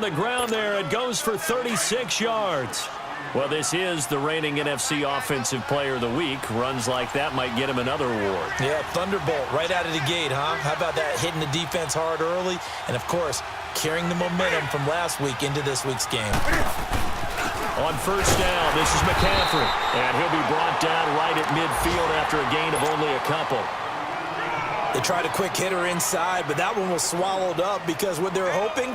the ground there. It goes for 36 yards. Well, this is the reigning NFC Offensive Player of the Week. Runs like that might get him another award. Yeah, thunderbolt right out of the gate, huh? How about that, hitting the defense hard early? And, of course, carrying the momentum from last week into this week's game. On first down, this is McCaffrey. And he'll be brought down right at midfield after a gain of only a couple. They tried a quick hitter inside, but that one was swallowed up because what they're hoping,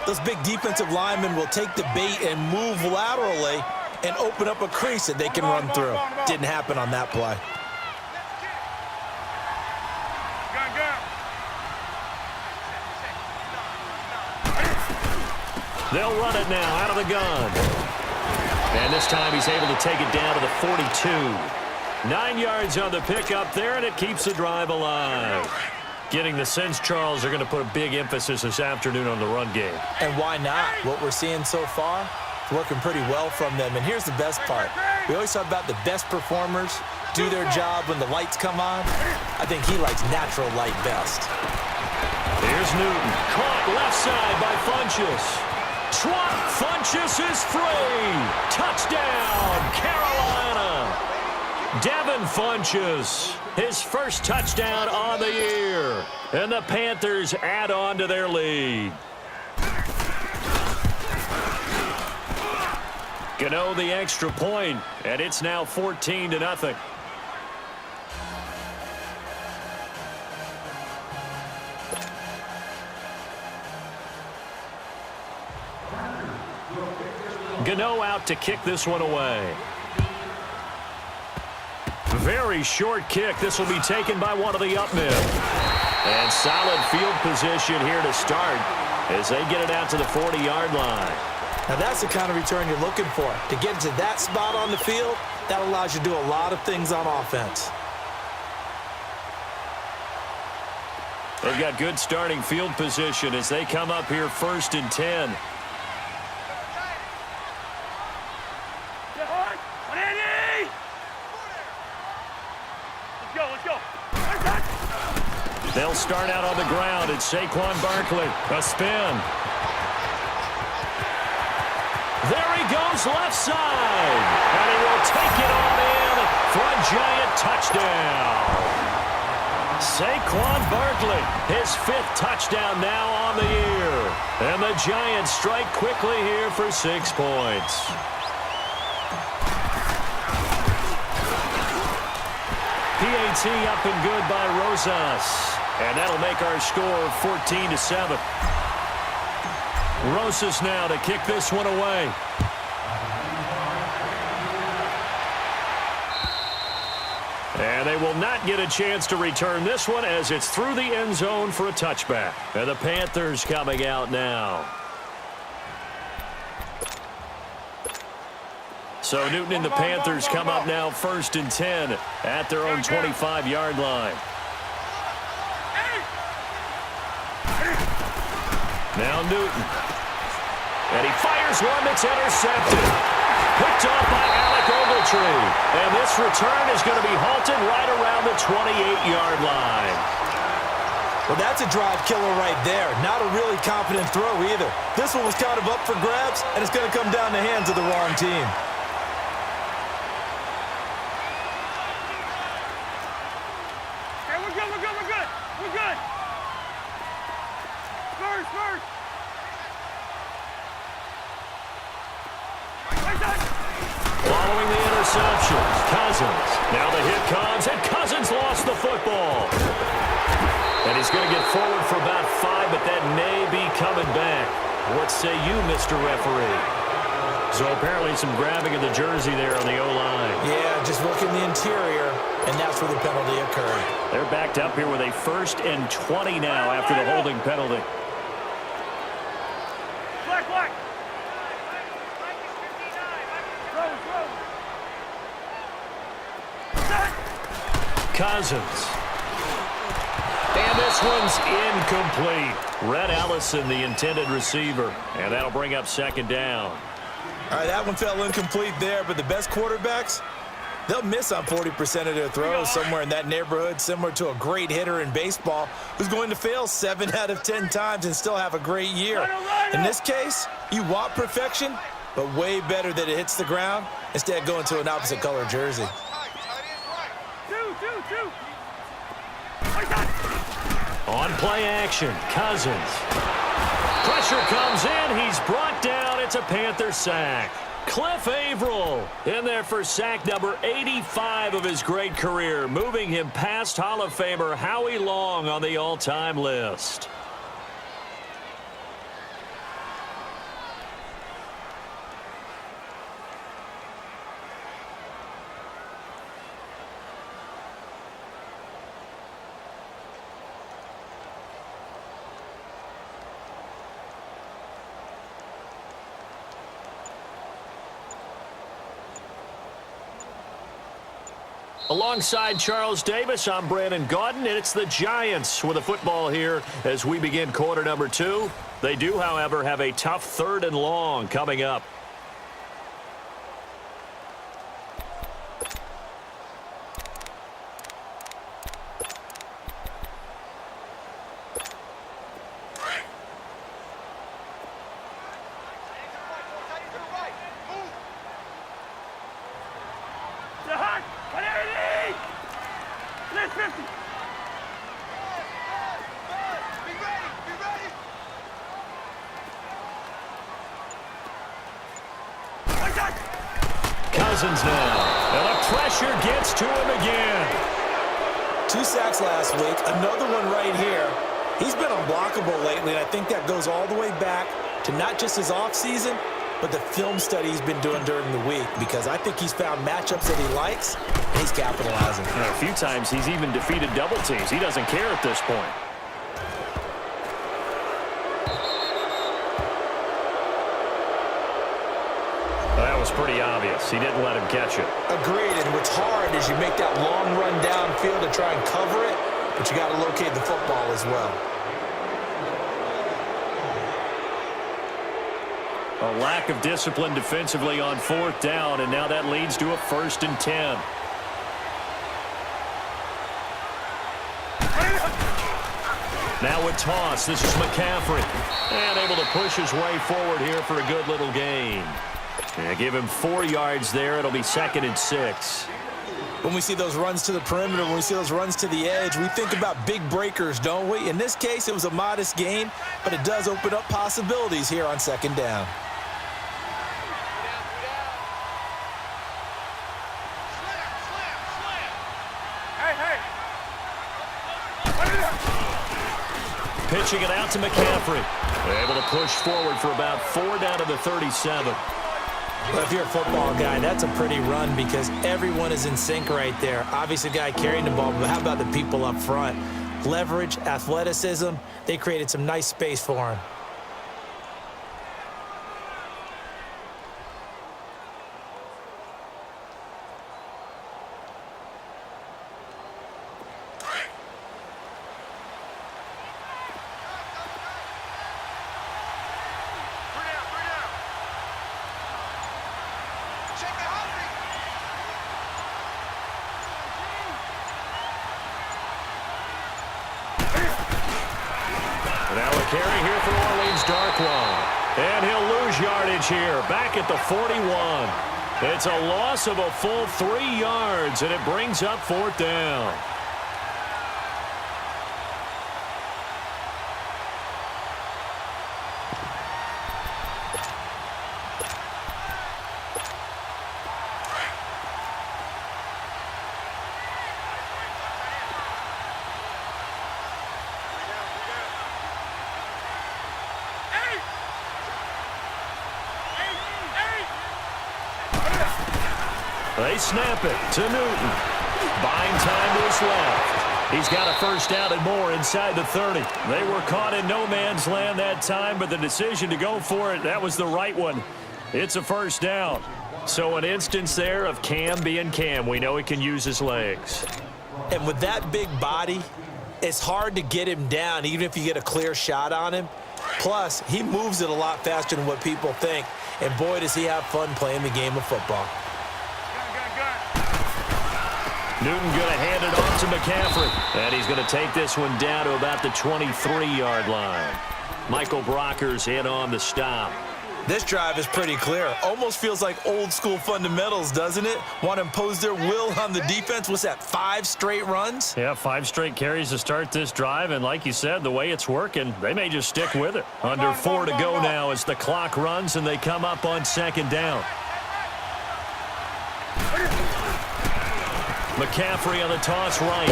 those big defensive linemen will take the bait and move laterally and open up a crease that they can run through. Didn't happen on that play. They'll run it now out of the gun. And this time he's able to take it down to the 42. 9 yards on the pickup there, and it keeps the drive alive. Getting the sense, Charles, they're going to put a big emphasis this afternoon on the run game. And why not? What we're seeing so far, working pretty well from them. And here's the best part. We always talk about the best performers do their job when the lights come on. I think he likes natural light best. Here's Newton. Caught left side by Funchess. Funchess is free. Touchdown, Carolina. Devin Funchess, his first touchdown on the year. And the Panthers add on to their lead. Gano the extra point, and it's now 14-0. Gano out to kick this one away. Very short kick. This will be taken by one of the up men. And solid field position here to start as they get it out to the 40-yard line. Now that's the kind of return you're looking for. To get to that spot on the field, that allows you to do a lot of things on offense. They've got good starting field position as they come up here 1st and 10. They'll start out on the ground. It's Saquon Barkley. A spin. There he goes left side. And he will take it on in for a giant touchdown. Saquon Barkley, his 5th touchdown now on the year. And the Giants strike quickly here for 6 points. PAT up and good by Rosas. And that'll make our score 14-7. Rosas now to kick this one away. And they will not get a chance to return this one as it's through the end zone for a touchback. And the Panthers coming out now. So Newton and the Panthers come up now 1st and 10 at their own 25-yard line. Now Newton. And he fires one that's intercepted. Picked off by Alec Ogletree. And this return is going to be halted right around the 28-yard line. Well, that's a drive killer right there. Not a really confident throw either. This one was kind of up for grabs, and it's going to come down the hands of the wrong team. Following the interception, Cousins. Now the hit comes, and Cousins lost the football. And he's going to get forward for about 5, but that may be coming back. What say you, Mr. Referee? So apparently some grabbing of the jersey there on the O-line. Yeah, just working the interior, and that's where the penalty occurred. They're backed up here with a 1st and 20 now after the holding penalty. Cousins. And this one's incomplete. Red Allison, the intended receiver. And that'll bring up 2nd down. All right, that one fell incomplete there, but the best quarterbacks, They'll miss on 40% of their throws, somewhere in that neighborhood, similar to a great hitter in baseball who's going to fail 7 out of 10 times and still have a great year. In this case, you want perfection, but way better that it hits the ground instead of going to an opposite color jersey. On play action, Cousins. Pressure comes in. He's brought down. It's a Panther sack. Cliff Averill in there for sack number 85 of his great career, moving him past Hall of Famer Howie Long on the all-time list. Alongside Charles Davis, I'm Brandon Gaudin, and it's the Giants with the football here as we begin quarter number 2. They do, however, have a tough 3rd and long coming up. Cousins now, and the pressure gets to him again. 2 sacks last week, another one right here. He's been unblockable lately, and I think that goes all the way back to not just his offseason, but the film study he's been doing during the week, because I think he's found matchups that he likes, and he's capitalizing. A few times he's even defeated double teams. He doesn't care at this point. That was pretty obvious. He didn't let him catch it. Agreed, and what's hard is you make that long run downfield to try and cover it, but you got to locate the football as well. A lack of discipline defensively on 4th down, and now that leads to a 1st and 10. Now a toss. This is McCaffrey. And able to push his way forward here for a good little gain. Yeah, give him 4 yards there. It'll be 2nd and 6. When we see those runs to the perimeter, when we see those runs to the edge, we think about big breakers, don't we? In this case, it was a modest gain, but it does open up possibilities here on 2nd down. Pitching it out to McCaffrey. Able to push forward for about 4 down to the 37. Well, if you're a football guy, that's a pretty run because everyone is in sync right there. Obviously, the guy carrying the ball, but how about the people up front? Leverage, athleticism, they created some nice space for him. Carry here for Orleans Darkwa. And he'll lose yardage here, back at the 41. It's a loss of a full 3 yards, and it brings up 4th down. They snap it to Newton. Buying time to his left. He's got a 1st down and more inside the 30. They were caught in no man's land that time, but the decision to go for it, that was the right one. It's a 1st down. So an instance there of Cam being Cam. We know he can use his legs. And with that big body, it's hard to get him down, even if you get a clear shot on him. Plus, he moves it a lot faster than what people think. And boy, does he have fun playing the game of football. Newton going to hand it off to McCaffrey. And he's going to take this one down to about the 23-yard line. Michael Brockers in on the stop. This drive is pretty clear. Almost feels like old school fundamentals, doesn't it? Want to impose their will on the defense. What's that, 5 straight runs? Yeah, 5 straight carries to start this drive. And like you said, the way it's working, they may just stick with it. Under 4 to go now as the clock runs and they come up on 2nd down. McCaffrey on the toss right.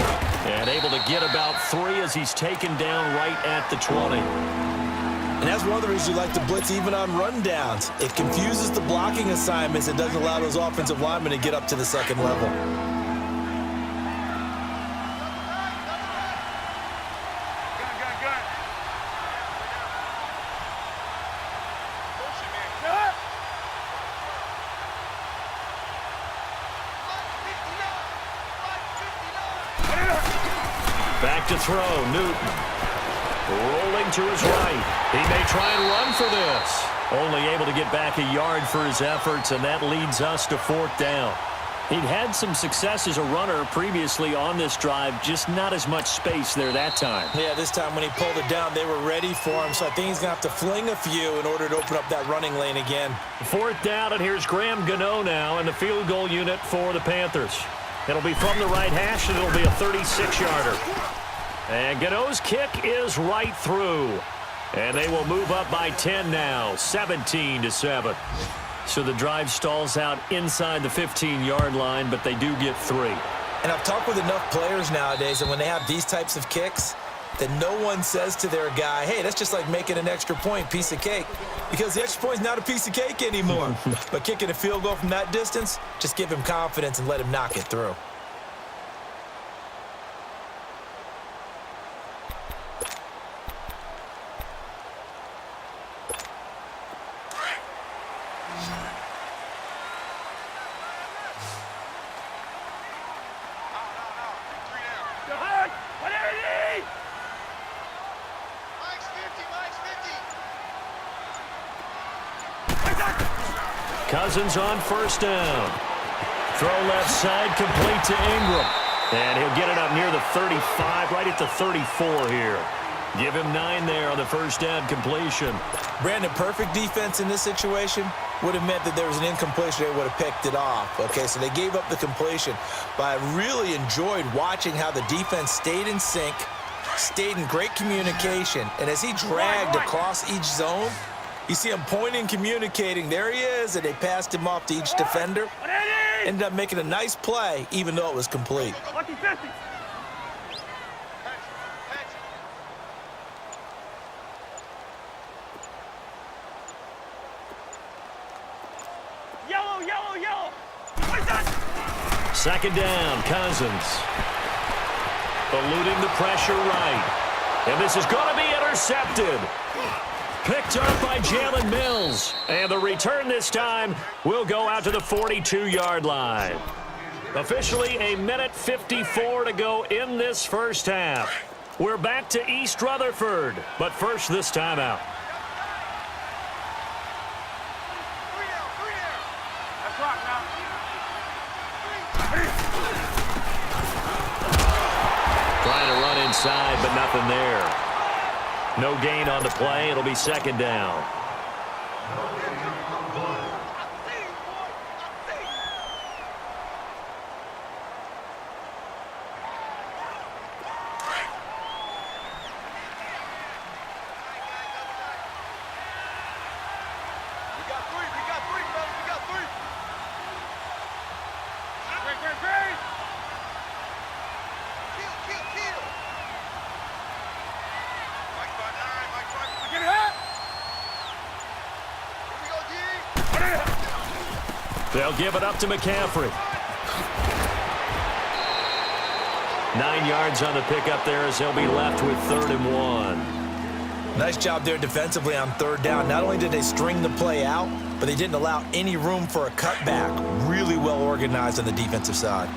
And able to get about 3 as he's taken down right at the 20. And that's one of the reasons you like to blitz even on rundowns. It confuses the blocking assignments and doesn't allow those offensive linemen to get up to the 2nd level. Back to throw, Newton. Rolling to his right. He may try and run for this. Only able to get back a yard for his efforts, and that leads us to 4th down. He'd had some success as a runner previously on this drive, just not as much space there that time. Yeah, this time when he pulled it down, they were ready for him, so I think he's going to have to fling a few in order to open up that running lane again. 4th down, and here's Graham Gano now in the field goal unit for the Panthers. It'll be from the right hash, and it'll be a 36-yarder. And Gano's kick is right through. And they will move up by 10 now, 17-7. So the drive stalls out inside the 15-yard line, but they do get 3. And I've talked with enough players nowadays, and when they have these types of kicks, that no one says to their guy, hey, that's just like making an extra point, piece of cake. Because the extra point's not a piece of cake anymore. But kicking a field goal from that distance, just give him confidence and let him knock it through. Cousins on 1st down. Throw left side, complete to Ingram. And he'll get it up near the 35, right at the 34 here. Give him 9 there on the 1st down completion. Brandon, perfect defense in this situation would have meant that there was an incompletion. They would have picked it off. Okay, so they gave up the completion. But I really enjoyed watching how the defense stayed in sync, stayed in great communication. And as he dragged across each zone, you see him pointing, communicating. There he is, and they passed him off to each defender. Ended up making a nice play, even though it was complete. Yellow, yellow, yellow. 2nd down, Cousins. Eluding the pressure right. And this is going to be intercepted. Picked up by Jalen Mills. And the return this time will go out to the 42-yard line. Officially a minute 54 to go in this 1st half. We're back to East Rutherford, but first this timeout. Trying to run inside, but nothing there. No gain on the play. It'll be 2nd down. They'll give it up to McCaffrey. 9 yards on the pickup there as they'll be left with 3rd and 1. Nice job there defensively on 3rd down. Not only did they string the play out, but they didn't allow any room for a cutback. Really well organized on the defensive side.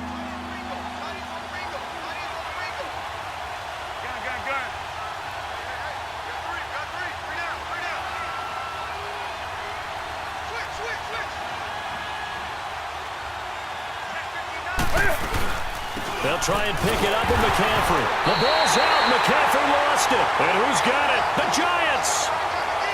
They'll try and pick it up with McCaffrey. The ball's out. McCaffrey lost it. And who's got it? The Giants.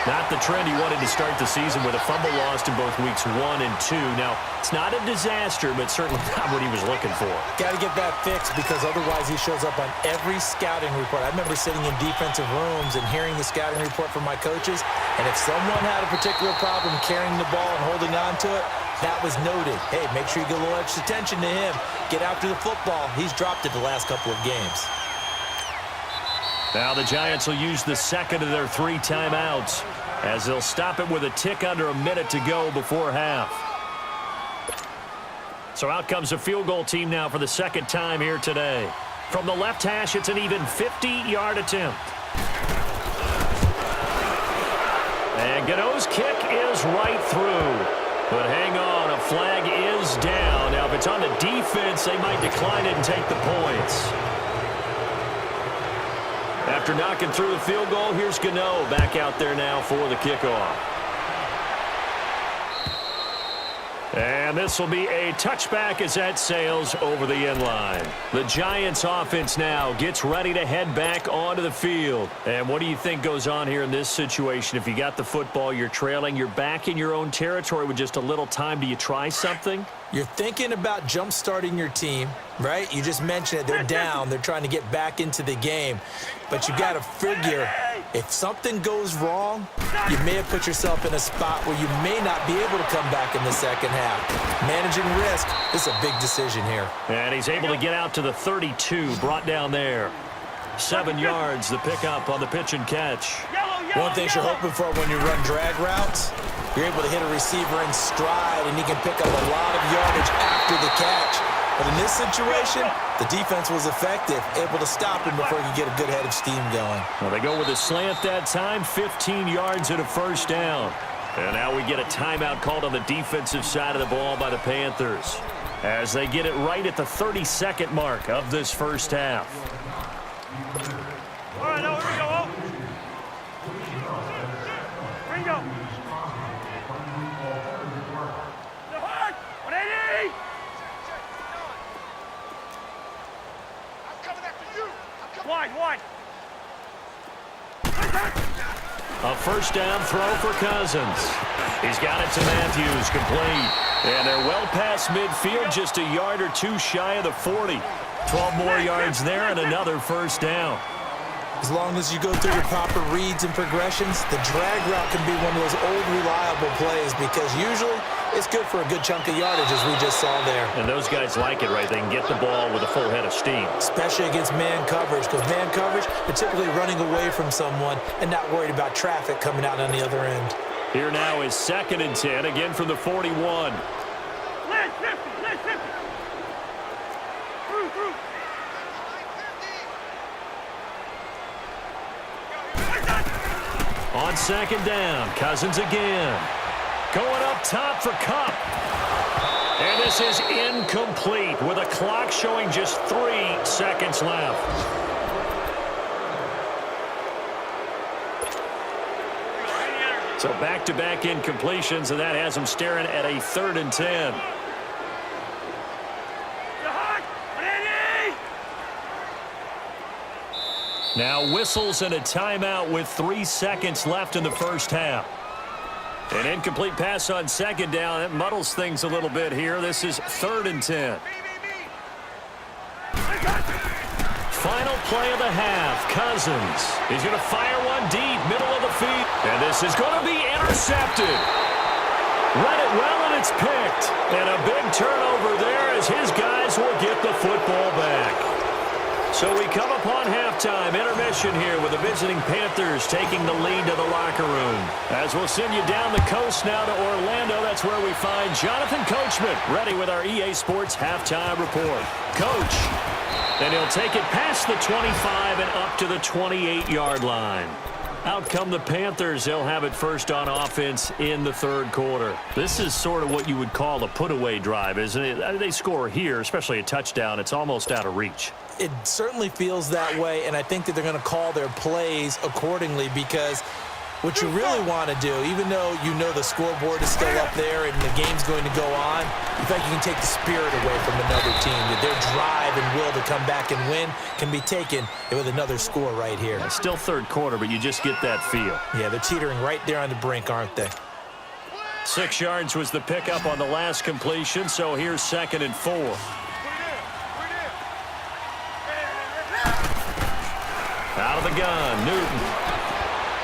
Not the trend he wanted to start the season with a fumble lost in both weeks 1 and 2. Now, it's not a disaster, but certainly not what he was looking for. Got to get that fixed because otherwise he shows up on every scouting report. I remember sitting in defensive rooms and hearing the scouting report from my coaches, and if someone had a particular problem carrying the ball and holding on to it, that was noted. Hey, make sure you get a little extra attention to him. Get after the football. He's dropped it the last couple of games. Now the Giants will use the second of their 3 timeouts as they'll stop it with a tick under a minute to go before half. So out comes a field goal team now for the second time here today. From the left hash, it's an even 50-yard attempt. And Gano's kick is right through. But hang on, a flag is down. Now, if it's on the defense, they might decline it and take the points. After knocking through the field goal, here's Gano back out there now for the kickoff. And this will be a touchback as that sails over the end line. The Giants offense now gets ready to head back onto the field. And what do you think goes on here in this situation? If you got the football, you're trailing, you're back in your own territory with just a little time. Do you try something? You're thinking about jump-starting your team, right? You just mentioned it. They're down. They're trying to get back into the game. But you got to figure, if something goes wrong, you may have put yourself in a spot where you may not be able to come back in the second half. Managing risk is a big decision here. And he's able to get out to the 32, brought down there. 7 yards, the pickup on the pitch and catch. One thing you're hoping for when you run drag routes, you're able to hit a receiver in stride, and he can pick up a lot of yardage after the catch. But in this situation, the defense was effective, able to stop him before he could get a good head of steam going. Well, they go with a slant that time, 15 yards and a first down. And now we get a timeout called on the defensive side of the ball by the Panthers as they get it right at the 32nd mark of this first half. All right, now here we go. Ringo. The hard. 180. I'm coming after you. Wide. A first down throw for Cousins. He's got it to Matthews, complete. And they're well past midfield, just a yard or two shy of the 40. 12 more yards there and another first down. As long as you go through your proper reads and progressions, the drag route can be one of those old reliable plays because usually it's good for a good chunk of yardage, as we just saw there. And those guys like it, right? They can get the ball with a full head of steam. Especially against man coverage, because man coverage, they're typically running away from someone and not worried about traffic coming out on the other end. Here now is 2nd and 10, again from the 41. Lance 50. Through. On 2nd down, Cousins again. Going up top for Kupp. And this is incomplete with a clock showing just 3 seconds left. So back-to-back incompletions, and that has him staring at a 3rd and 10. Now whistles and a timeout with 3 seconds left in the first half. An incomplete pass on 2nd down. That muddles things a little bit here. This is 3rd and 10. Final play of the half. Cousins. He's going to fire one deep, middle of the field. And this is going to be intercepted. Read it well, and it's picked. And a big turnover there as his guys will get the football back. So we come upon halftime, intermission here with the visiting Panthers taking the lead to the locker room. As we'll send you down the coast now to Orlando, that's where we find Jonathan Coachman ready with our EA Sports halftime report. Coach, and he'll take it past the 25 and up to the 28-yard line. Out come the Panthers. They'll have it first on offense in the 3rd quarter. This is sort of what you would call a put-away drive, isn't it? They score here, especially a touchdown. It's almost out of reach. It certainly feels that way, and I think that they're going to call their plays accordingly because What you really want to do, even though you know the scoreboard is still up there and the game's going to go on, you think you can take the spirit away from another team, that their drive and will to come back and win can be taken with another score right here. It's still third quarter, but you just get that feel. Yeah, they're teetering right there on the brink, aren't they? 6 yards was the pickup on the last completion, so here's 2nd and 4. Out of the gun, Newton.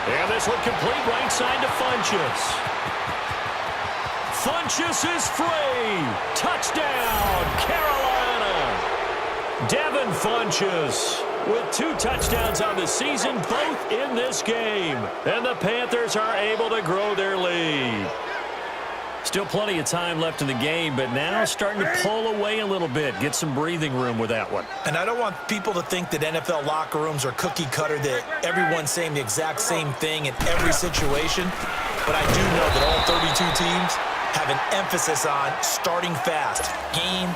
And this one complete right side to Funchess. Funchess is free. Touchdown, Carolina. Devin Funchess with 2 touchdowns on the season, both in this game. And the Panthers are able to grow their lead. Still plenty of time left in the game, but now starting to pull away a little bit. Get some breathing room with that one. And I don't want people to think that NFL locker rooms are cookie cutter, that everyone's saying the exact same thing in every situation. But I do know that all 32 teams have an emphasis on starting fast. Game,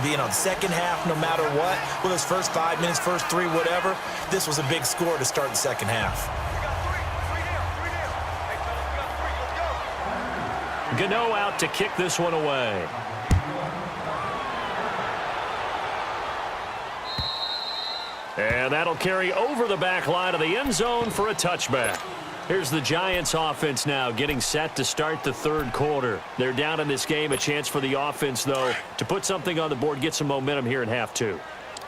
the second half, no matter what. Well, those first 5 minutes, first 3, whatever. This was a big score to start the second half. Gano out to kick this one away. And that'll carry over the back line of the end zone for a touchback. Here's the Giants offense now getting set to start the third quarter. They're down in this game. A chance for the offense, though, to put something on the board, get some momentum here in half 2.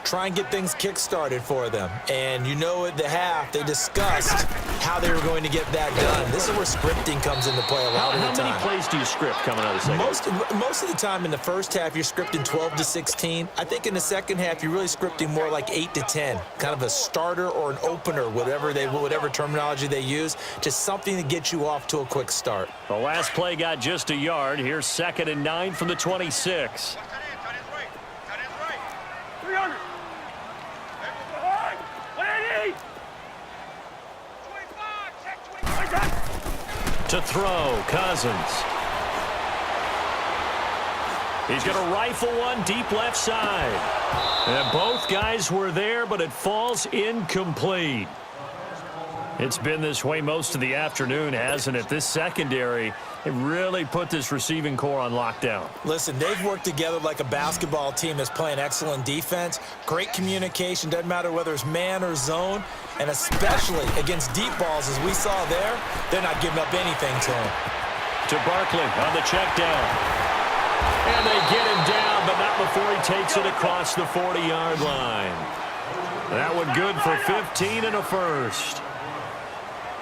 Try and get things kick-started for them. And you know at the half, they discussed how they were going to get that done. This is where scripting comes into play a lot of the time. How many plays do you script coming out of the second? Most of the time in the first half, you're scripting 12 to 16. I think in the second half, you're really scripting more like 8 to 10. Kind of a starter or an opener, whatever terminology they use. Just something to get you off to a quick start. The last play got just a yard. Here's 2nd and 9 from the 26. To throw, Cousins. He's going to rifle one deep left side. And both guys were there, but it falls incomplete. It's been this way most of the afternoon, hasn't it? This secondary, it really put this receiving core on lockdown. Listen, they've worked together like a basketball team that's playing excellent defense. Great communication, doesn't matter whether it's man or zone. And especially against deep balls, as we saw there, they're not giving up anything to him. To Barkley on the check down. And they get him down, but not before he takes it across the 40-yard line. That one good for 15 and a first.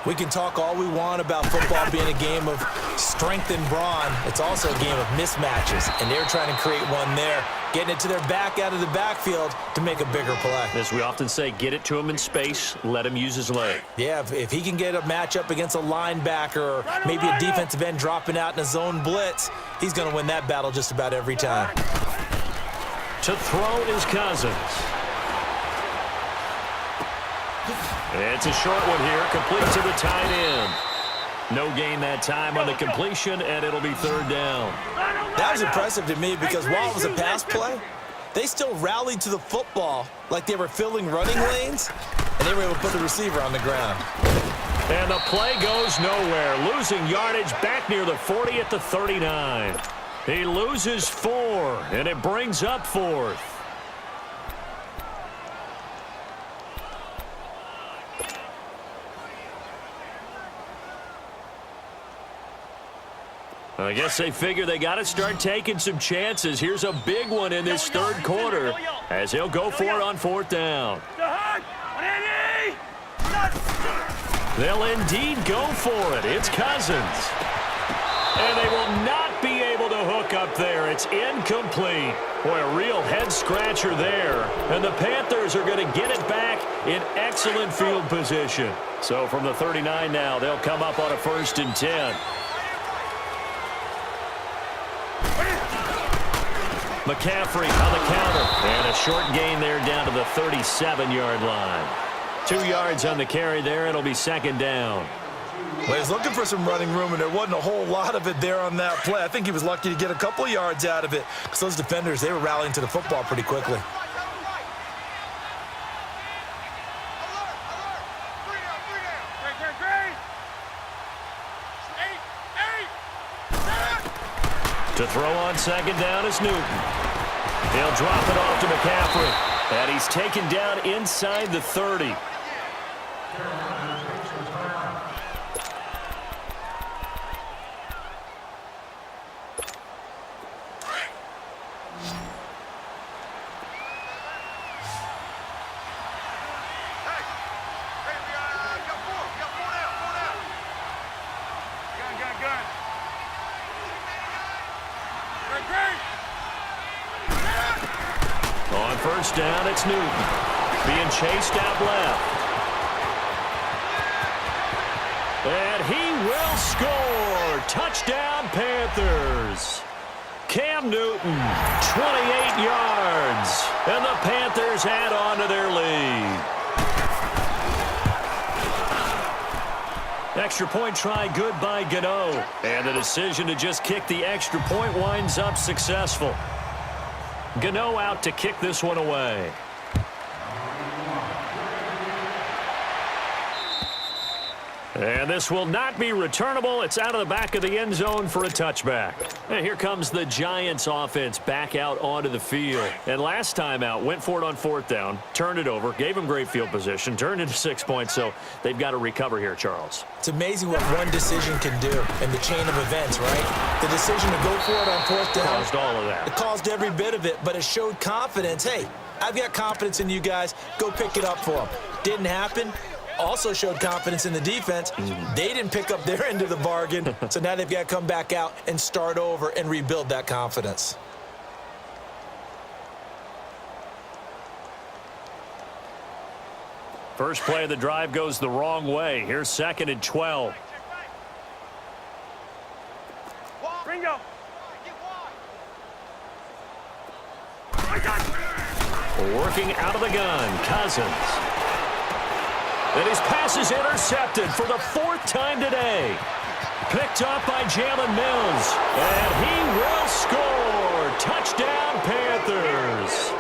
We can talk all we want about football being a game of strength and brawn. It's also a game of mismatches, and they're trying to create one there, getting it to their back out of the backfield to make a bigger play. As we often say, get it to him in space, let him use his leg. Yeah, if he can get a matchup against a linebacker or maybe a defensive end dropping out in a zone blitz, he's going to win that battle just about every time. To throw is Cousins. It's a short one here, complete to the tight end. No gain that time on the completion, and it'll be 3rd down. That was impressive to me because while it was a pass play, they still rallied to the football like they were filling running lanes, and they were able to put the receiver on the ground. And the play goes nowhere, losing yardage back near the 40 at the 39. He loses 4, and it brings up 4th. I guess they figure they got to start taking some chances. Here's a big one in this third quarter as he'll go for it on 4th down. They'll indeed go for it. It's Cousins. And they will not be able to hook up there. It's incomplete. Boy, a real head-scratcher there. And the Panthers are going to get it back in excellent field position. So from the 39 now, they'll come up on a 1st and 10. McCaffrey on the counter. And a short gain there down to the 37-yard line. 2 yards on the carry there. It'll be 2nd down. Well, he's looking for some running room, and there wasn't a whole lot of it there on that play. I think he was lucky to get a couple of yards out of it because those defenders, they were rallying to the football pretty quickly. To throw on second down is Newton. He'll drop it off to McCaffrey. And he's taken down inside the 30. On first down, it's Newton. Being chased out left. And he will score. Touchdown, Panthers. Cam Newton, 28 yards. And the Panthers add on to their lead. Extra point try good by Gano. And the decision to just kick the extra point winds up successful. Gano out to kick this one away. And this will not be returnable. It's out of the back of the end zone for a touchback. And here comes the Giants offense back out onto the field. And last time out, went for it on fourth down, turned it over, gave them great field position, turned into 6 points. So they've got to recover here, Charles. It's amazing what one decision can do in the chain of events, right? The decision to go for it on fourth down. Caused all of that. It caused every bit of it, but it showed confidence. Hey, I've got confidence in you guys. Go pick it up for them. Didn't happen. Also showed confidence in the defense. They didn't pick up their end of the bargain, so now they've got to come back out and start over and rebuild that confidence. First play of the drive goes the wrong way. Here's 2nd and 12. Bingo. Working out of the gun, Cousins. And his pass is intercepted for the 4th time today. Picked up by Jalen Mills. And he will score. Touchdown, Panthers.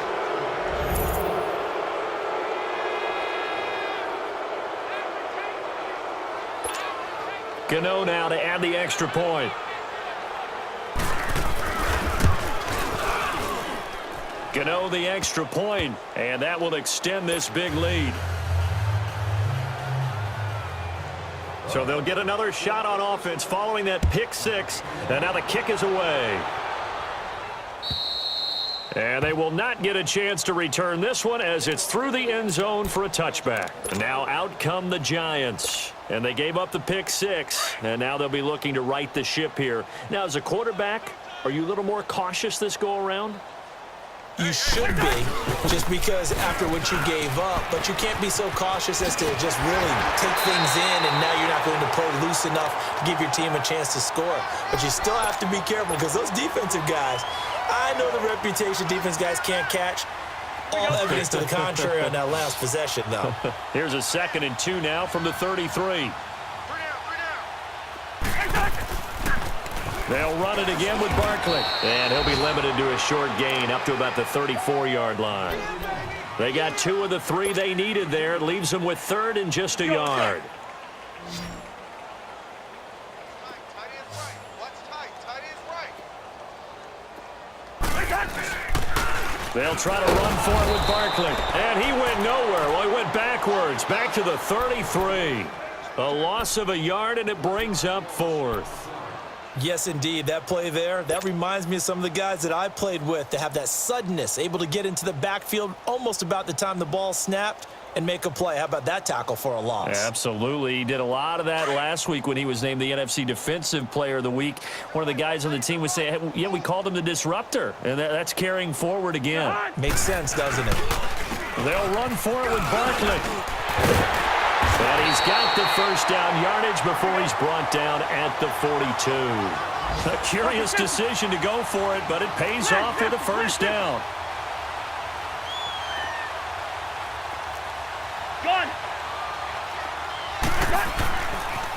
Gano now to add the extra point. Gano the extra point, and that will extend this big lead. So they'll get another shot on offense following that pick six, and now the kick is away. And they will not get a chance to return this one as it's through the end zone for a touchback. Now out come the Giants. And they gave up the pick six, and now they'll be looking to right the ship here. Now, as a quarterback, are you a little more cautious this go-around? You should be, just because after what you gave up, but you can't be so cautious as to just really take things in, and now you're not going to play loose enough to give your team a chance to score. But you still have to be careful because those defensive guys, I know the reputation defense guys can't catch. All evidence to the contrary on that last possession, though. Here's a 2nd and 2 now from the 33. They'll run it again with Barkley. And he'll be limited to a short gain up to about the 34-yard line. They got 2 of the 3 they needed there. It leaves them with 3rd and just a yard. They'll try to run for it with Barkley. And he went nowhere. Well, he went backwards, back to the 33. A loss of a yard, and it brings up 4th. Yes, indeed. That play there, that reminds me of some of the guys that I played with to have that suddenness, able to get into the backfield almost about the time the ball snapped and make a play. How about that tackle for a loss? Absolutely. He did a lot of that last week when he was named the NFC Defensive Player of the Week. One of the guys on the team would say, hey, yeah, we called him the disruptor, and that's carrying forward again. Makes sense, doesn't it? They'll run for it with Barkley. And he's got the first down yardage before he's brought down at the 42. A curious decision to go for it, but it pays off with a first down.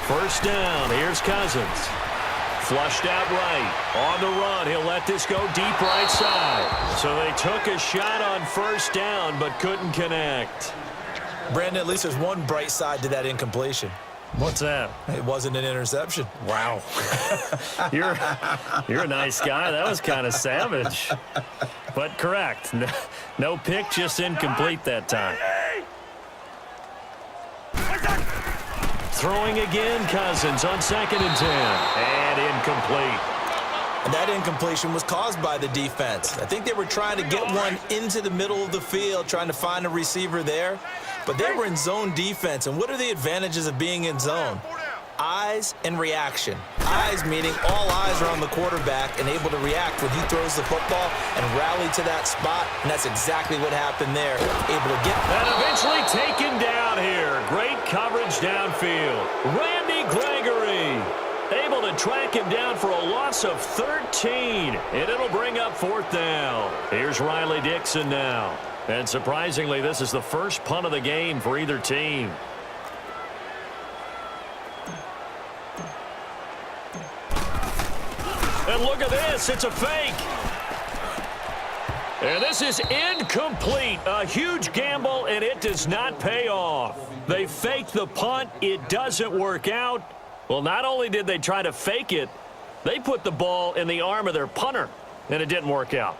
First down, here's Cousins. Flushed out right. On the run, he'll let this go deep right side. So they took a shot on first down, but couldn't connect. Brandon, at least there's one bright side to that incompletion. What's that? It wasn't an interception. Wow. You're a nice guy. That was kind of savage. But correct. No pick, just incomplete that time. Throwing again, Cousins on 2nd and 10. And incomplete. And that incompletion was caused by the defense. I think they were trying to get one into the middle of the field, trying to find a receiver there. But they were in zone defense. And what are the advantages of being in zone? Eyes and reaction. Eyes meaning all eyes are on the quarterback and able to react when he throws the football and rally to that spot. And that's exactly what happened there. Able to get... And eventually taken down here. Great coverage downfield. Randy Gregory able to track him down for a loss of 13. And it'll bring up 4th down. Here's Riley Dixon now. And surprisingly, this is the first punt of the game for either team. And look at this. It's a fake. And this is incomplete. A huge gamble, and it does not pay off. They fake the punt. It doesn't work out. Well, not only did they try to fake it, they put the ball in the arm of their punter, and it didn't work out.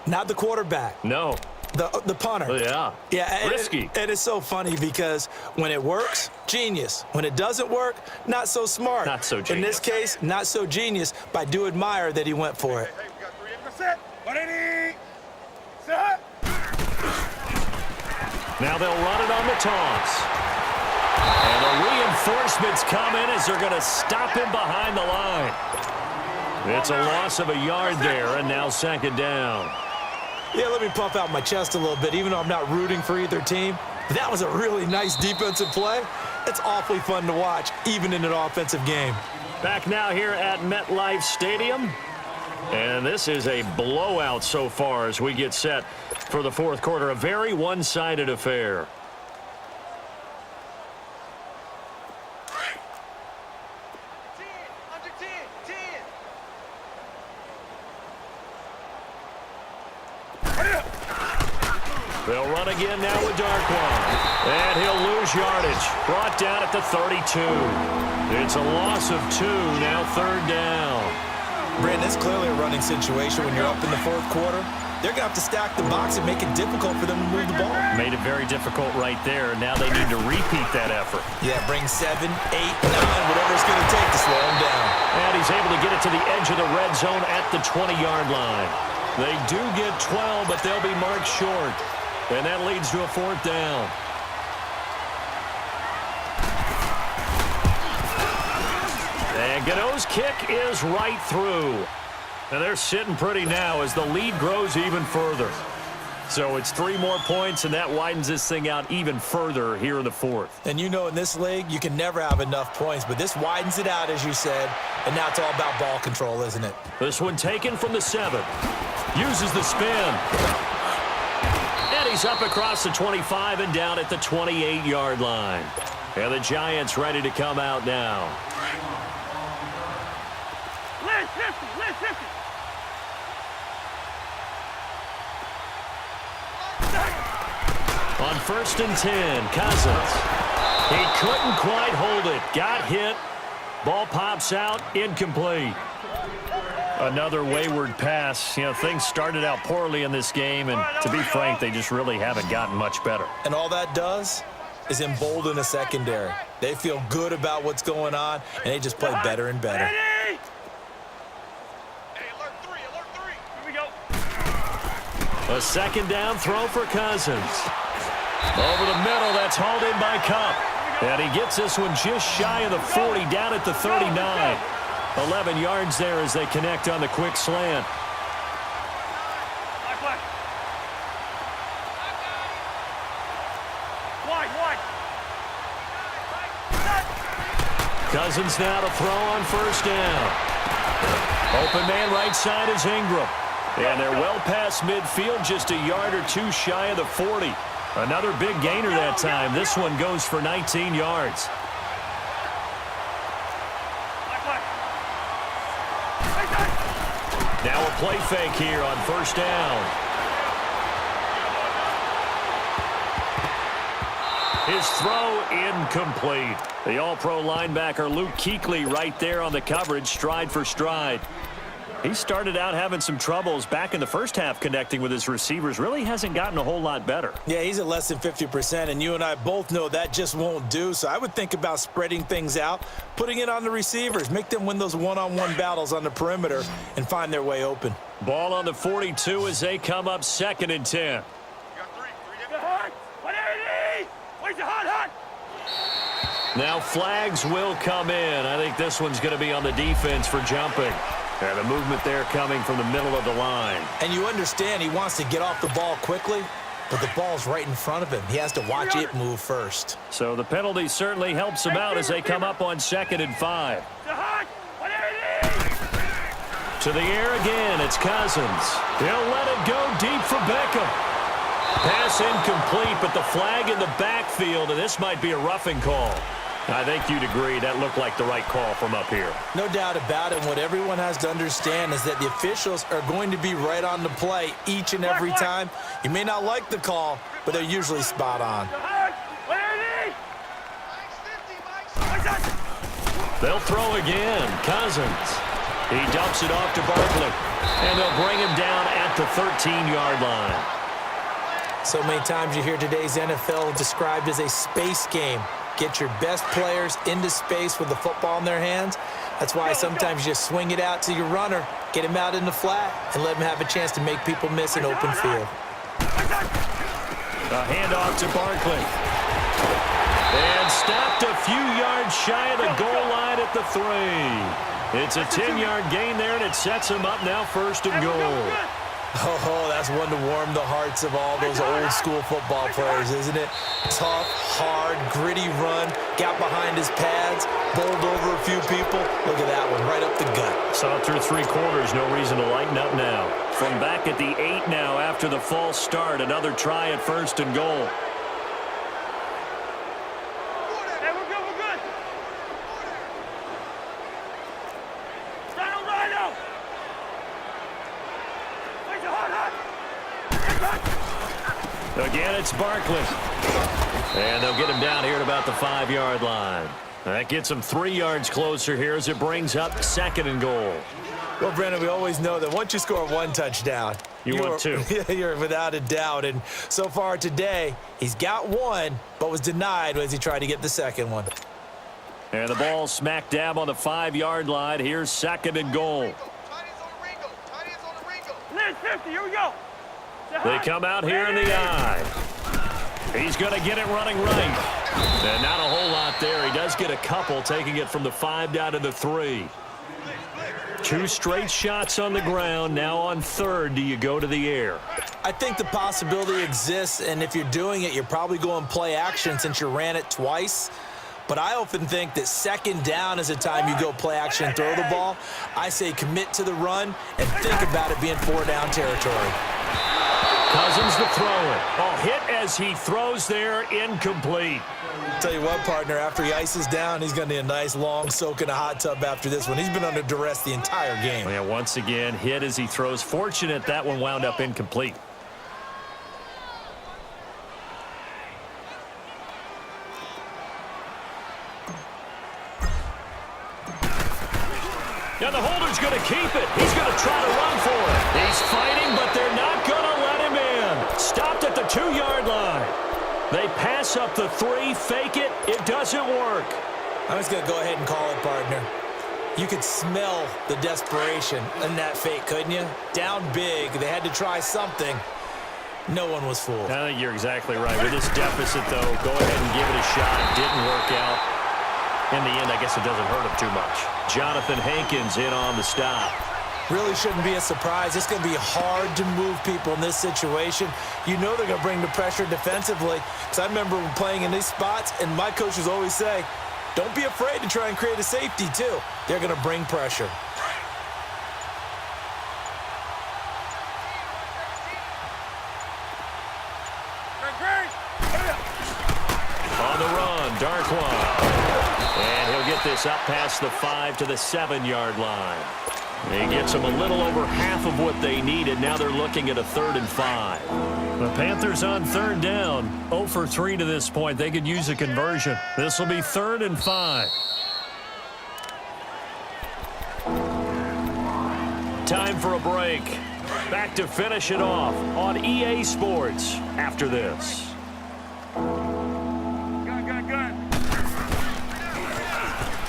Not the quarterback. No. The punter. Yeah. Risky. And it's so funny because when it works, genius. When it doesn't work, not so smart. Not so genius. In this case, not so genius, but I do admire that he went for it. Hey, we got 3 set. 180. Set. Now they'll run it on the toss. And the reinforcements come in as they're going to stop him behind the line. It's a loss of a yard there, and now 2nd down. Yeah, let me puff out my chest a little bit, even though I'm not rooting for either team. That was a really nice defensive play. It's awfully fun to watch, even in an offensive game. Back now here at MetLife Stadium. And this is a blowout so far as we get set for the 4th quarter. A very one-sided affair. They'll run again now with Darkwan. And he'll lose yardage. Brought down at the 32. It's a loss of 2, now 3rd down. Brandon, it's clearly a running situation when you're up in the 4th quarter. They're going to have to stack the box and make it difficult for them to move the ball. Made it very difficult right there. Now they need to repeat that effort. Yeah, bring 7, 8, 9, whatever it's going to take to slow him down. And he's able to get it to the edge of the red zone at the 20-yard line. They do get 12, but they'll be marked short. And that leads to a 4th down. And Gano's kick is right through. And they're sitting pretty now as the lead grows even further. So it's 3 more points, and that widens this thing out even further here in the 4th. And you know in this league, you can never have enough points, but this widens it out, as you said. And now it's all about ball control, isn't it? This one taken from the 7. Uses the spin. And he's up across the 25 and down at the 28-yard line. And the Giants ready to come out now. On 1st and 10, Cousins. He couldn't quite hold it. Got hit. Ball pops out. Incomplete. Another wayward pass. You know, things started out poorly in this game, and to be frank, they just really haven't gotten much better. And all that does is embolden a secondary. They feel good about what's going on, and they just play better and better. Hey, alert 3, alert 3. Here we go. A 2nd down throw for Cousins. Over the middle, that's hauled in by Cup. And he gets this one just shy of the 40, down at the 39. 11 yards there as they connect on the quick slant. Cousins now to throw on 1st down. Open man right side is Ingram. And they're well past midfield, just a yard or 2 shy of the 40. Another big gainer that time. This one goes for 19 yards. Now a play fake here on 1st down. His throw incomplete. The All-Pro linebacker Luke Kuechly right there on the coverage, stride for stride. He started out having some troubles back in the first half connecting with his receivers. Really hasn't gotten a whole lot better. Yeah, he's at less than 50%, and you and I both know that just won't do. So I would think about spreading things out, putting it on the receivers, make them win those one-on-one battles on the perimeter and find their way open. Ball on the 42 as they come up 2nd and 10. Now flags will come in. I think this one's going to be on the defense for jumping. And the movement there coming from the middle of the line. And you understand he wants to get off the ball quickly, but the ball's right in front of him. He has to watch it move first. So the penalty certainly helps him out as they come up on 2nd and 5. To the air again, it's Cousins. He'll let it go deep for Beckham. Pass incomplete, but the flag in the backfield, and this might be a roughing call. I think you'd agree that looked like the right call from up here. No doubt about it. What everyone has to understand is that the officials are going to be right on the play each and every time. You may not like the call, but they're usually spot on. They'll throw again. Cousins. He dumps it off to Barkley. And they'll bring him down at the 13-yard line. So many times you hear today's NFL described as a space game. Get your best players into space with the football in their hands. That's why sometimes you just swing it out to your runner, get him out in the flat, and let him have a chance to make people miss an open field. A handoff to Barkley. And stopped a few yards shy of the goal line at the 3. It's a 10-yard gain there, and it sets him up now 1st and goal. Oh, that's one to warm the hearts of all those old-school football players, isn't it? Tough, hard, gritty run, got behind his pads, bowled over a few people. Look at that one, right up the gut. Saw through 3 quarters, no reason to lighten up now. From back at the 8 now after the false start, another try at 1st and goal. Again, it's Barkley. And they'll get him down here at about the 5-yard line. That gets him 3 yards closer here as it brings up 2nd and goal. Well, Brandon, we always know that once you score 1 touchdown, you're 2. You're without a doubt. And so far today, he's got 1, but was denied as he tried to get the 2nd one. And the ball smack dab on the 5-yard line. Here's 2nd and goal. Here we go. They come out here in the eye. He's going to get it running right. And not a whole lot there. He does get a couple, taking it from the 5 down to the 3. 2 straight shots on the ground. Now on 3rd, do you go to the air? I think the possibility exists, and if you're doing it, you're probably going play action since you ran it twice. But I often think that 2nd down is a time you go play action and throw the ball. I say commit to the run and think about it being 4-down territory. Cousins to throw it. Oh, hit as he throws there, incomplete. Tell you what, partner, after he ices down, he's going to need a nice long soak in a hot tub after this one. He's been under duress the entire game. Yeah, once again, hit as he throws. Fortunate that one wound up incomplete. And the holder's going to keep it. He's going to try to run for it. He's fighting, but they're not going to let him in. Stopped at the 2-yard line. They pass up the 3, fake it. It doesn't work. I'm just going to go ahead and call it, partner. You could smell the desperation in that fake, couldn't you? Down big. They had to try something. No one was fooled. I think you're exactly right. With this deficit, though, go ahead and give it a shot. Didn't work out. In the end, I guess it doesn't hurt him too much. Jonathan Hankins in on the stop. Really shouldn't be a surprise. It's going to be hard to move people in this situation. You know they're going to bring the pressure defensively. Because I remember playing in these spots, and my coaches always say, don't be afraid to try and create a safety, too. They're going to bring pressure. On the run, Darkwa. And he'll get this up past the 5 to the 7-yard line. He gets them a little over half of what they needed. Now they're looking at a 3rd and 5. The Panthers on 3rd down. 0 for 3 to this point. They could use a conversion. This will be 3rd and 5. Time for a break. Back to finish it off on EA Sports after this.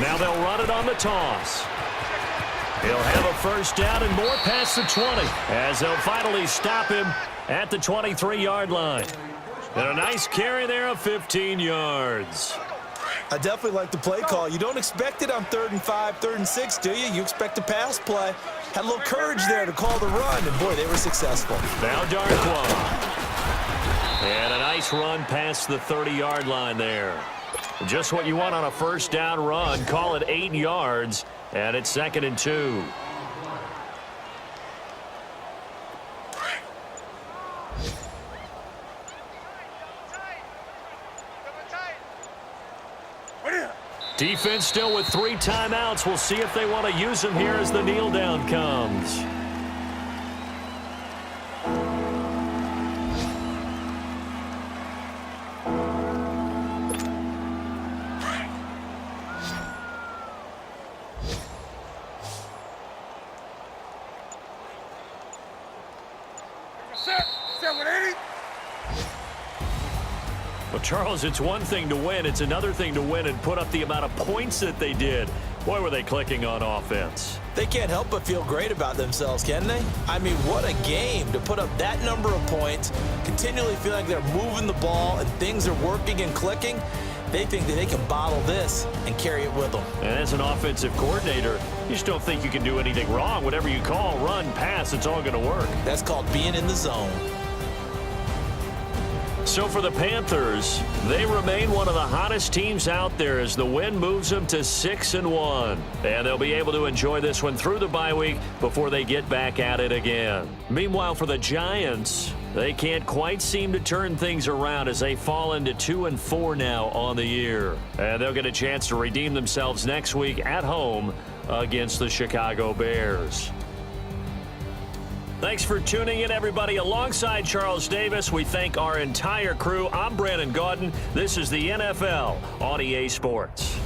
Now they'll run it on the toss. He'll have a 1st down and more past the 20 as they'll finally stop him at the 23-yard line. And a nice carry there of 15 yards. I definitely like the play call. You don't expect it on 3rd and 5, 3rd and 6, do you? You expect a pass play. Had a little courage there to call the run, and boy, they were successful. Now Darkwa. And a nice run past the 30-yard line there. Just what you want on a 1st down run. Call it 8 yards, and it's 2nd and 2. Defense still with 3 timeouts. We'll see if they want to use them here as the kneel down comes. Well, Charles, it's one thing to win. It's another thing to win and put up the amount of points that they did. Boy, were they clicking on offense. They can't help but feel great about themselves, can they? I mean, what a game to put up that number of points, continually feel like they're moving the ball and things are working and clicking. They think that they can bottle this and carry it with them. And as an offensive coordinator, you just don't think you can do anything wrong. Whatever you call, run, pass, it's all going to work. That's called being in the zone. So for the Panthers, they remain one of the hottest teams out there as the win moves them to 6-1. And they'll be able to enjoy this one through the bye week before they get back at it again. Meanwhile, for the Giants, they can't quite seem to turn things around as they fall into 2-4 now on the year. And they'll get a chance to redeem themselves next week at home against the Chicago Bears. Thanks for tuning in, everybody. Alongside Charles Davis, we thank our entire crew. I'm Brandon Gaudin. This is the NFL on EA Sports.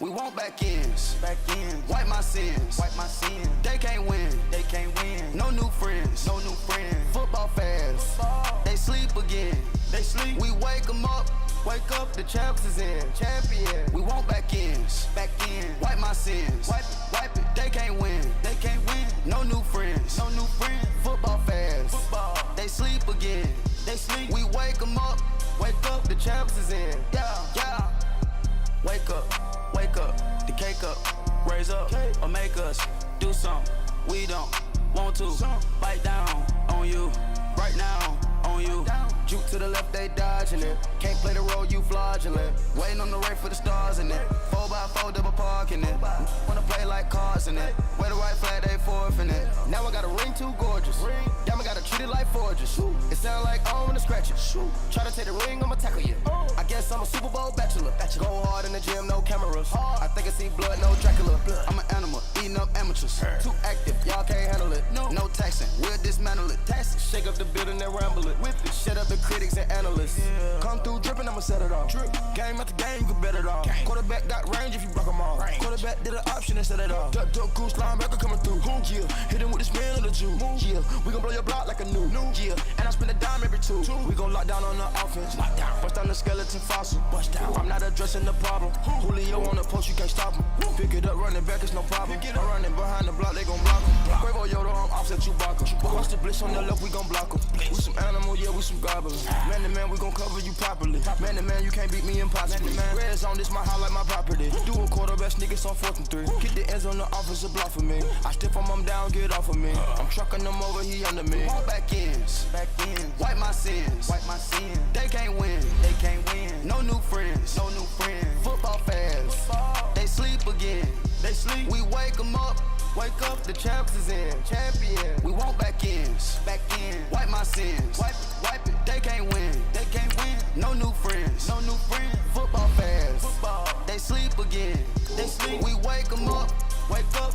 We want back ends. Wipe my sins. They can't win. No new friends. Football fans. They sleep again. We wake them up. The champs is in. We want back ends. Wipe my sins. Wipe it. They can't win. No new friends. Football fans. They sleep again. We wake them up. The champs is in. Yeah. Wake up. The cake up. Raise up or make us do something we don't want to. Bite down on you. Right now on you. Juke to the left, they dodging it. Can't play the role, you fraudulent. Waiting on the right for the stars in it. 4x4 double parking it. Wanna play like cars in it. Wear the white flag, they forfeiting it. Now I got a ring too gorgeous. Damn, I gotta treat it like forgeous. It sound like I wanna scratch it. Try to take the ring, I'ma tackle you. I guess I'm a Super Bowl bachelor. Go hard in the gym, no cameras. I think I see blood, no Dracula. I'm an animal, eating up amateurs. Too active, y'all can't handle it. No taxing, we'll dismantle it. Shake up the building and ramble it. Whip it, shut up the critics and analysts. Come through dripping, I'ma set it off. Game after game, you can bet it off. Quarterback got range if you block them all. Quarterback did an option and set it off. Duck goose linebacker coming through. Yeah, hit him with the spin of the Jew. Yeah, we gon' blow your block like a new. Yeah, and I spend a dime every two. We gon' lock down on the offense. Bust down the skeleton fossil. I'm not addressing the problem. Julio on the post, you can't stop him. Pick it up, running back, it's no problem. I'm running behind the block, they gon' block him. Quavo Yoda, I'm offset Chewbacca. Watch the blitz on the left, we gon' block him. We some animal, yeah, we some goblins. Man to man, we gon' cover you properly. Man to man, you can't beat me impossibly. Red zone, this my highlight, my property. Do a quarterback sneakers on 4th and 3. Get the ends on the offensive block for me. I step on him down, get off of me. I'm trucking them over, he under me. All back ends. Wipe my sins. They can't win. No new friends. Football fans. They sleep again. We wake them up. The champs is in. We want back ends. Wipe my sins. Wipe it. They can't win. No new friends. Football fans. They sleep again. We wake them up.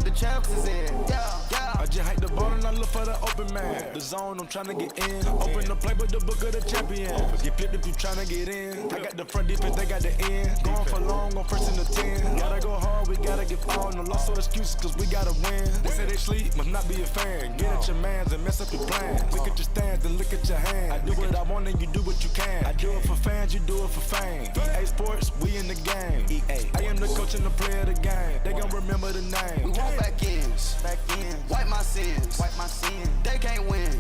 The champs is in. Yeah. I just hike the ball and I look for the open man. The zone, I'm tryna get in. Open the playbook, the book of the champion. Get flipped if you tryna get in. I got the front defense, they got the end. Going for long, on first and the 10. Gotta go hard, we gotta get all. No loss or excuses, cause we gotta win. They say they sleep, must not be a fan. Get at your mans and mess up your plans. Look at your stands and look at your hands. I do what I want and you do what you can. I do it for fans, you do it for fame. EA Sports, we in the game. I am the coach and the player of the game. They gon' remember the name. We want back ends. Wipe my sins. They can't win.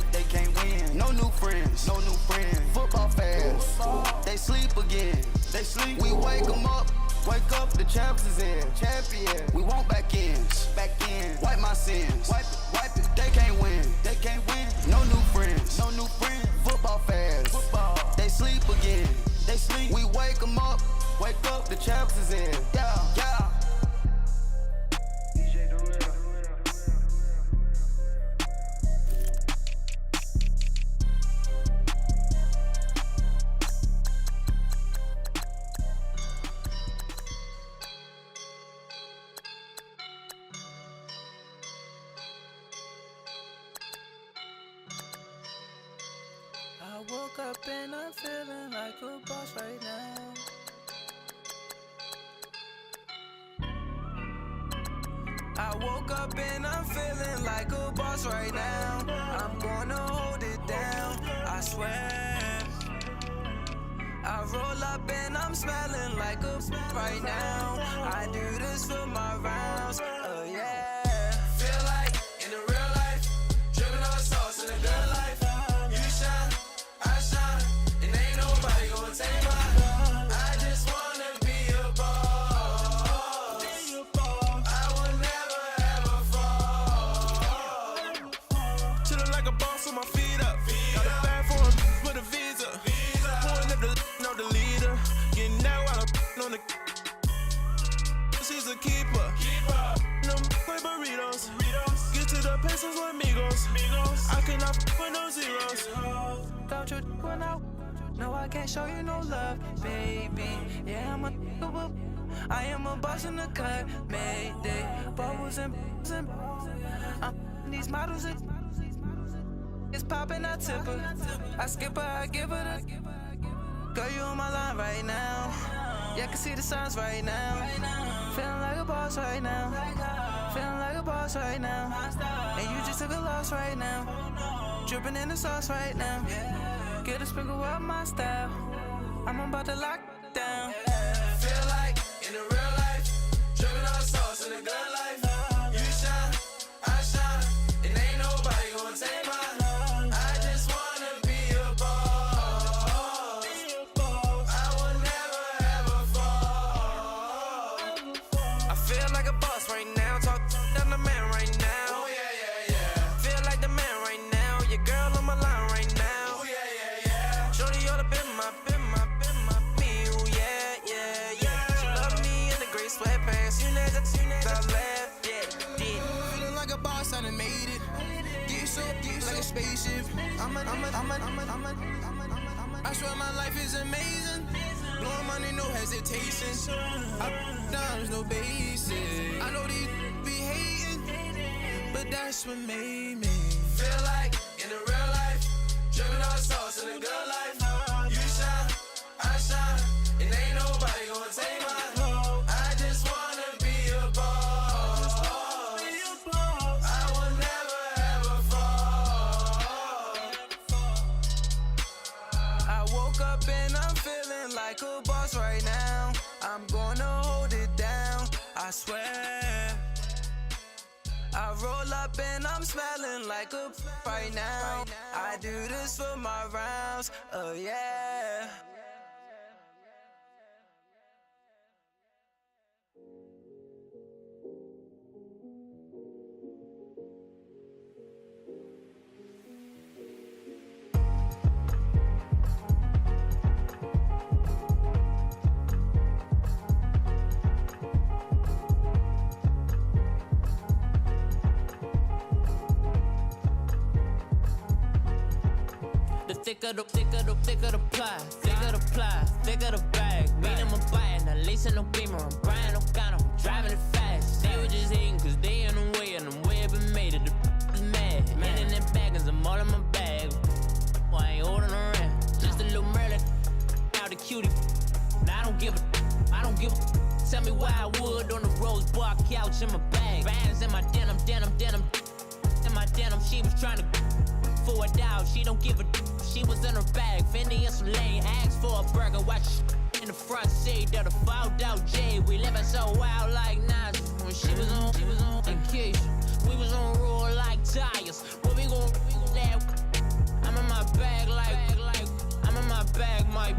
No new friends. Football fans. They sleep again. We wake them up. The champs is in. We want back ends. Wipe my sins. Wipe it. They can't win. No new friends. Football fans. They sleep again. We wake them up. The champs is in. Yeah. I woke up and I'm feeling like a boss right now. I woke up and I'm feeling like a boss right now. I'm gonna hold it down, I swear. I roll up and I'm smelling like a right now. I do this for my rounds, oh yeah. Feel like in the real life, dripping on sauce in the good life. You shine, I shine, and ain't nobody gonna take my. I just wanna be a boss. I will never ever fall. Chillin' like a boss with my feet up. Got a bag for him with a visa. Pulling up the no the leader. Getting that while I'm on the. She's a keeper. No play burritos. Get to the pesos with amigos. I cannot with no zeros. Don't you run out? No, I can't show you no love, baby. Yeah, I am a boss in the cut. Mayday. Bubbles and these models. It's popping, I tip her. I skip her, I give her the. Girl, you on my line right now. Yeah, I can see the signs right now. Feeling like a boss right now. Feeling like a boss right now. And you just took a loss right now. Dripping in the sauce right now. Get a sprinkle of my style. I'm about to lock down. Feel like in the real life, dripping all sauce in the good life. You shine, I shine, and ain't nobody gonna take mine. I just wanna be a boss. I will never ever fall. I feel like a boss right now. Talk to the man right now. Oh yeah, yeah, yeah. Feel like the man right now. Your girl on my line right now. Oh yeah, yeah, yeah. Shorty oughta been my me. Ooh yeah, yeah, yeah. She love me in the gray sweatpants. You never I left, yeah, did. Feeling like a boss, I done made it. Get so like a spaceship. I swear my life is amazing. Blowing money, no hesitation. Dimes, no basic. I know these be hating, but that's what made me feel like in the real life, dripping all sauce in the good life. You shine, I shine, and ain't nobody gonna take mine. I just wanna be a boss. I will never ever fall. I woke up and I'm feeling like a boss right now. I'm gonna hold it down, I swear. I roll up and I'm smelling like a right now. I do this for my rounds, oh yeah. Thicker the pie, thicker the bag. Mean I'm a buyer, not leasing no beamer. I'm Brian O'Connor, I'm driving it fast. They were just hating cause they in the way, and the way I've been made it. The is mad. Man in them baggins, I'm all in my bag. Well, I ain't holding around. Just a little Merlin, out the cutie. Now I don't give a. Tell me why I would on the rose bar couch in my bag. Bands in my denim. In my denim, she was trying to for a dog, she don't give a. She was in her bag, Fendi and some lane. Asked for a burger, watch in the front seat of the fouled out J. We living so wild like Nas. When she was on vacation, we was on roll like tires. Where we gon' that? I'm in my bag like I'm in my bag, Mike.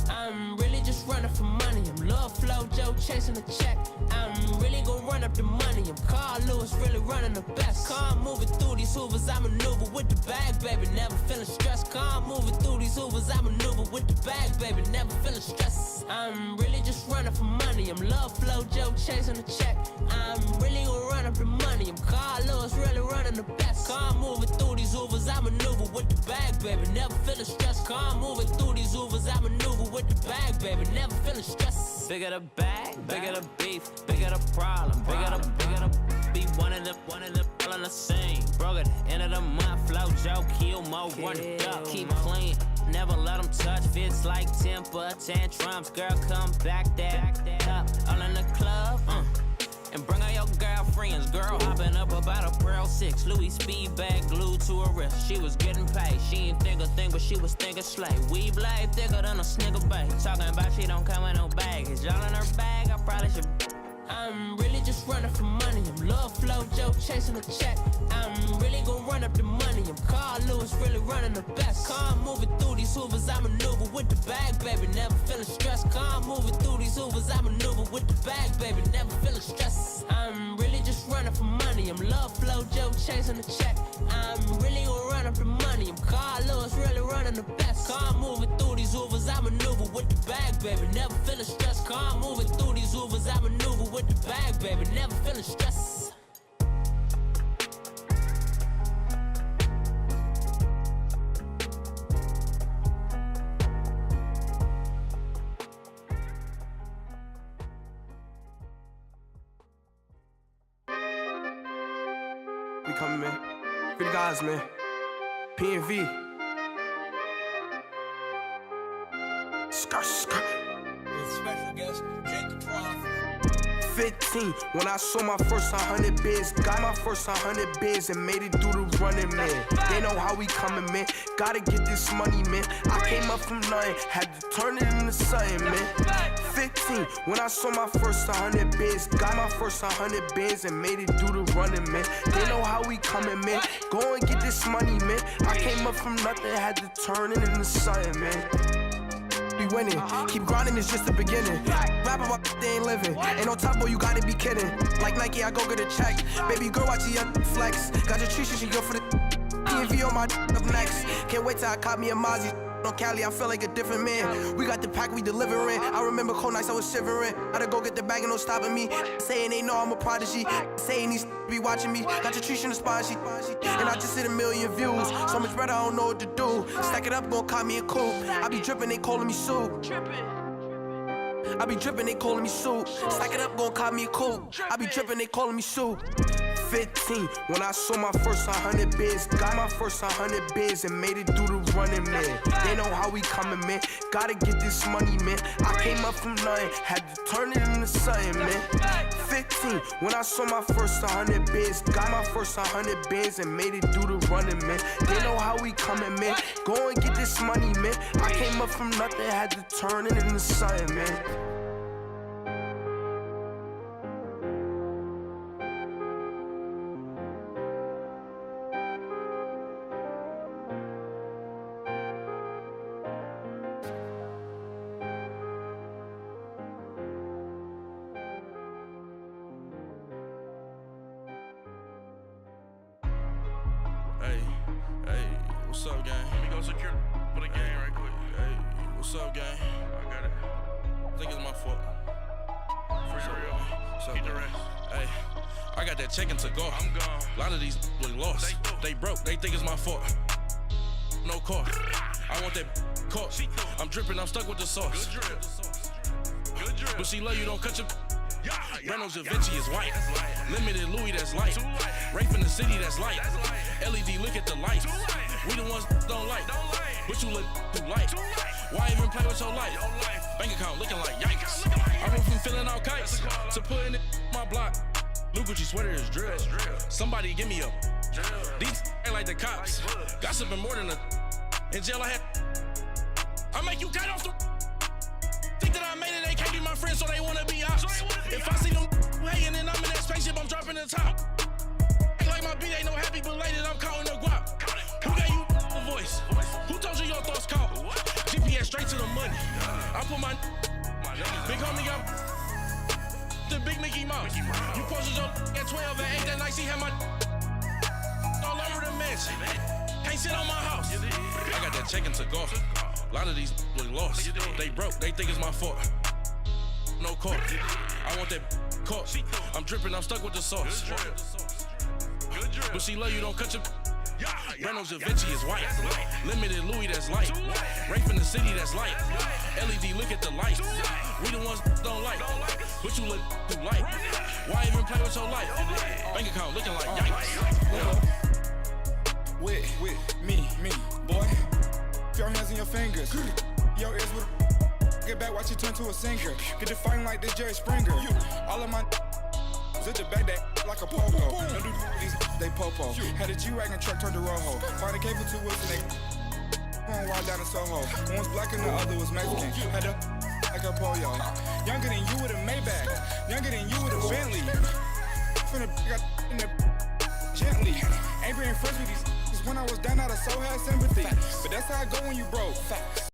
I'm really just running for money. I'm Love Flow Joe chasing the check. I'm really gon' run up the money. I'm Carl Lewis, really running the best. Car moving through these hoovers, I maneuver with the bag, baby. Never feeling stressed. Car moving through these hoovers, I maneuver with the bag, baby. Never feeling stressed. I'm really just running for money. I'm Love Flow Joe chasing the check. I'm really gon' run up the money. I'm Carl Lewis, really running the best. Car moving through these hoovers, I maneuver with the bag, baby. Never feeling stressed. Car moving through these hoovers, I maneuver with the bag, baby. Never feeling stressed. Bigger the bag, bigger the beef, bigger the problem, bigger the be one of them all in the same. Broke at the end of the month, flow Joe, kill mo, run it up, keep clean. Never let them touch, fits like temper tantrums. Girl, come back that up, all in the club, and bring all your girlfriends. Girl hopping up about a Pearl 6 Louis speed bag glued to her wrist. She was getting paid, she ain't think a thing, but she was thinking slay. Weave blade thicker than a snicker bag. Talking about she don't come with no baggage. All in her bag, I probably should. I'm really just running for money. I'm Love Flow Joe chasing the check. I'm really gon' run up the money. I'm Carl Lewis, really running the best. Car moving through these hoovers, I maneuver with the bag, baby. Never feeling stressed. Car moving through these hoovers, I maneuver with the bag, baby. Never feeling stressed. I'm really just running for money. I'm Love Flow Joe chasing the check. I'm really gon' run up the money. I'm Carl Lewis, really running the best. Car moving through these hoovers, I maneuver with the bag, baby. Never feeling stressed. Car moving through these hoovers, I maneuver with the bag, baby. Never feeling stressed. We coming, man. Free the guys, man. PNV. Skirt. With special guest, Jake the Prof. 15, when I saw my first 100 bids, got my first 100 bids and made it through the running, man. They know how we coming, man. Gotta get this money, man. I came up from nothing, had to turn it into something, man. 15, when I saw my first 100 bids, got my first 100 bids and made it through the running, man. They know how we coming, man. Go and get this money, man. I came up from nothing, had to turn it into something, man. Be winning, keep grinding, it's just the beginning. Rap about they ain't living. Ain't no top boy, you gotta be kidding. Like Nike, I go get a check. Baby girl, watch your flex. Got your Trisha, she go for the DMV on my up next. Can't wait till I caught me a Mozzie. On Cali, I feel like a different man. We got the pack, we delivering. I remember cold nights, I was shivering. Gotta go get the bag and no stopping me. Saying they know I'm a prodigy. Saying these be watching me. Got your Trisha in the spot, she. And I just hit 1 million views. So much better, I don't know what to do. Stack it up, gon' call me a coupe. I be dripping, they calling me soup. I be dripping, they calling me soup. Stack it up, gon' call me a coupe. I be dripping, they calling me soup. 15, when I saw my first 100 bids, got my first 100 bids and made it through the running, man. They know how we coming, man. Gotta get this money, man. I came up from nothing, had to turn it into something, man. 15, when I saw my first 100 bids, got my first 100 bids and made it through the running, man. They know how we coming, man. Go and get this money, man. I came up from nothing, had to turn it into something, man. What's up, gang? Let me go secure for the game right quick. Hey, what's up, gang? I got it. I think it's my fault. For real. Keep the rest. Hey, I got that check-in to go. I'm gone. A lot of these look lost. They broke. They think it's my fault. No car. I want that caught. I'm dripping. I'm stuck with the sauce. Good drip. Good drip. But she love you. Don't cut your. Reynolds Da Vinci is white. Limited Louis, that's light. Rape in the city, that's light. LED, look at the light. We the ones don't like. But you look too light. Why even play with your life? Bank account looking like yikes. I went from feeling all kites to putting it in my block. Blue Gucci sweater is drill. Somebody give me a. These ain't like the cops. Gossiping more than a. In jail I had. I make you cut off the. Think that I made it, they can't be my friends, so they wanna be ops. If I see them hating and I'm in that spaceship, I'm dropping the top. Ain't like my beat, ain't no happy belated, I'm counting the guap. Who gave you a voice? Who told you your thoughts count? GPS straight to the money. I put my big homie got the big Mickey Mouse. You posted your at 12 and 8 that night, she had my all over the mansion. Can't sit on my house. I got that check-in to go. A lot of these look lost. They broke, they think it's my fault. No car. I want that caught. I'm dripping, I'm stuck with the sauce. But she love you, don't cut your. Reynolds Da Vinci is white. Limited Louis, that's light. Rape in the city, that's light. LED, look at the lights. We the ones don't like. But you look too light. Why even play with your life? Bank account looking like yikes. With me, boy. Your hands and your fingers. Your ears with get back, watch you turn to a singer. Get it fighting like this Jerry Springer. All of my zip the back that like a pogo. Don't do these, they popo. Had a G-Wagon truck turned to Rojo. Find a K for 2 wheels and they one ride down in Soho. One was black and the other was Mexican. Had a like a polio. Younger than you with a Maybach. Younger than you with a Bentley. Finna got in the gently. Ain't being friends with these. When I was down, I so had sympathy. But that's how I go when you broke.